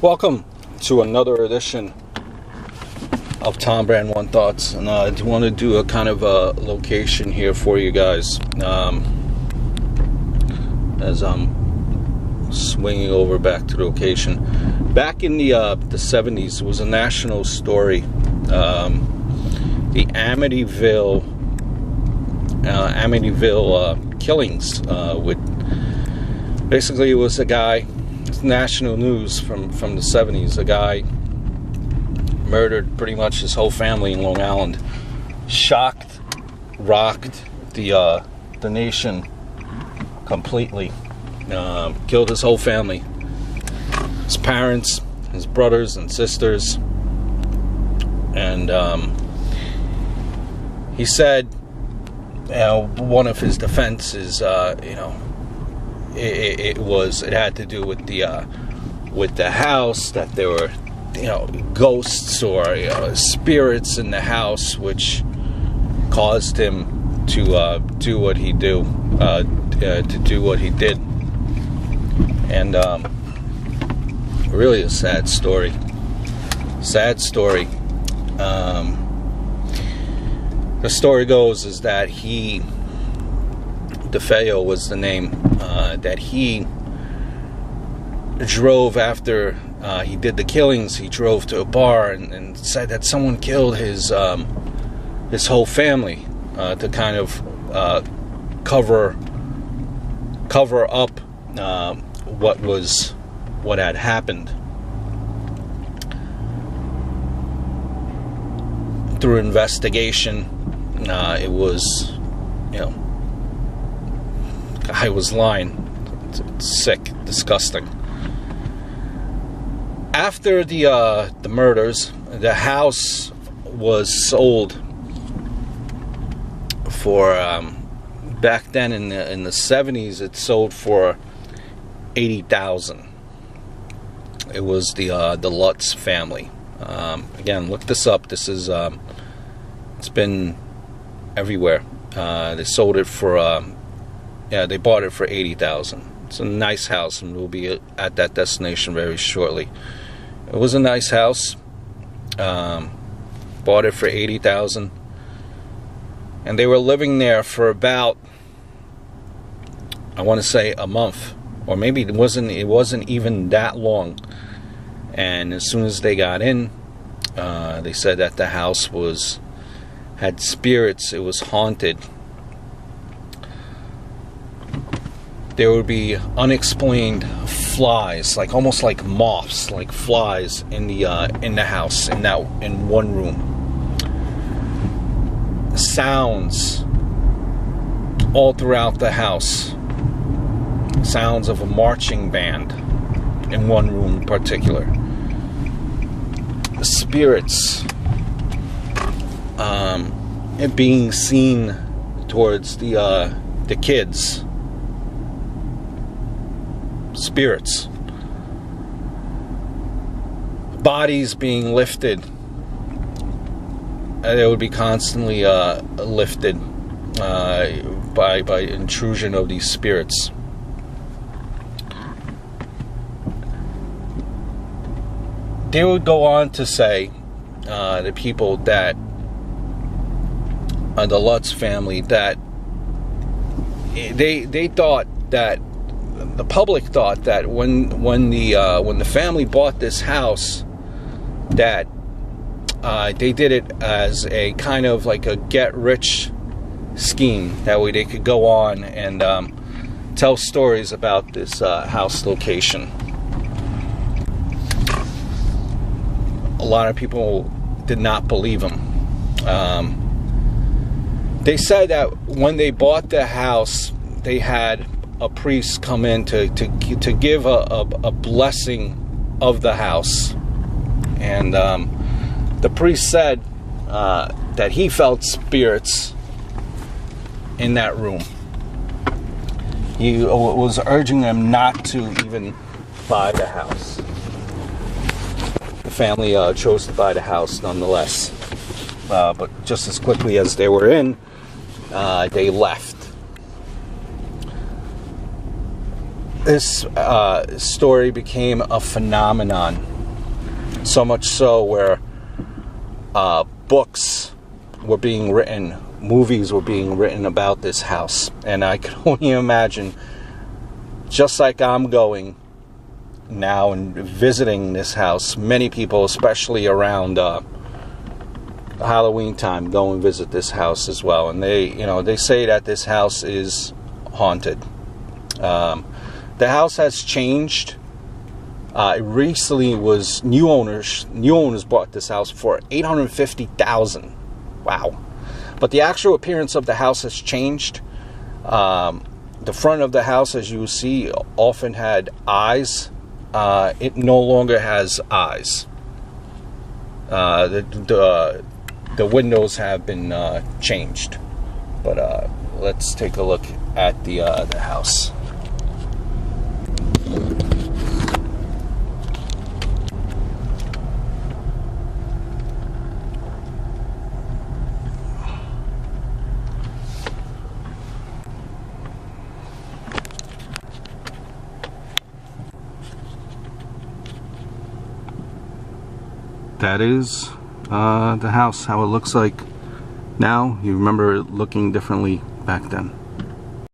Welcome to another edition of Tom Brand One Thoughts, and I want to do a kind of a location here for you guys as I'm swinging over back to the location. Back in the 70s, it was a national story. The Amityville killings. With basically, it was a guy. It's national news from the 70s. A guy murdered pretty much his whole family in Long Island. Shocked, rocked the nation completely. Killed his whole family. His parents, his brothers and sisters. And he said, one of his defenses, it had to do with the house, that there were ghosts or spirits in the house, which caused him to do what he did. And really a sad story. The story goes is that Defeo was the name, that he drove after he did the killings. He drove to a bar and said that someone killed his whole family, to kind of cover up what had happened. Through investigation, it was, guy was lying. It's sick, disgusting. After the murders, the house was sold for back then in the 70s. It sold for $80,000. It was the Lutz family. Again, look this up. This is it's been everywhere. They sold it for they bought it for $80,000. It's a nice house, and we'll be at that destination very shortly. It was a nice house. Bought it for $80,000, and they were living there for about, I want to say, a month, or maybe it wasn't even that long. And as soon as they got in, they said that the house had spirits. It was haunted. There would be unexplained flies, almost like moths, like flies in the house, in one room. Sounds all throughout the house. Sounds of a marching band in one room in particular. The spirits being seen towards the kids. Spirits. Bodies being lifted. They would be constantly lifted by intrusion of these spirits. They would go on to say, the people that the Lutz family, that they thought that the public thought that when the family bought this house, that they did it as a kind of like a get-rich scheme. That way they could go on and tell stories about this house location. A lot of people did not believe them. They said that when they bought the house, they had a priest come in to give a blessing of the house, and the priest said that he felt spirits in that room. He was urging them not to even buy the house. The family chose to buy the house nonetheless, but just as quickly as they were in, they left. This story became a phenomenon So much so where books were being written, movies were being written about this house. And I can only imagine, just like I'm going now and visiting this house, many people, especially around Halloween time, go and visit this house as well. And they say that this house is haunted. The house has changed. It recently was new owners bought this house for $850,000. Wow. But the actual appearance of the house has changed. The front of the house, as you see, often had eyes. It no longer has eyes. The windows have been changed. But let's take a look at the house. That is the house, how it looks like now. You remember it looking differently back then.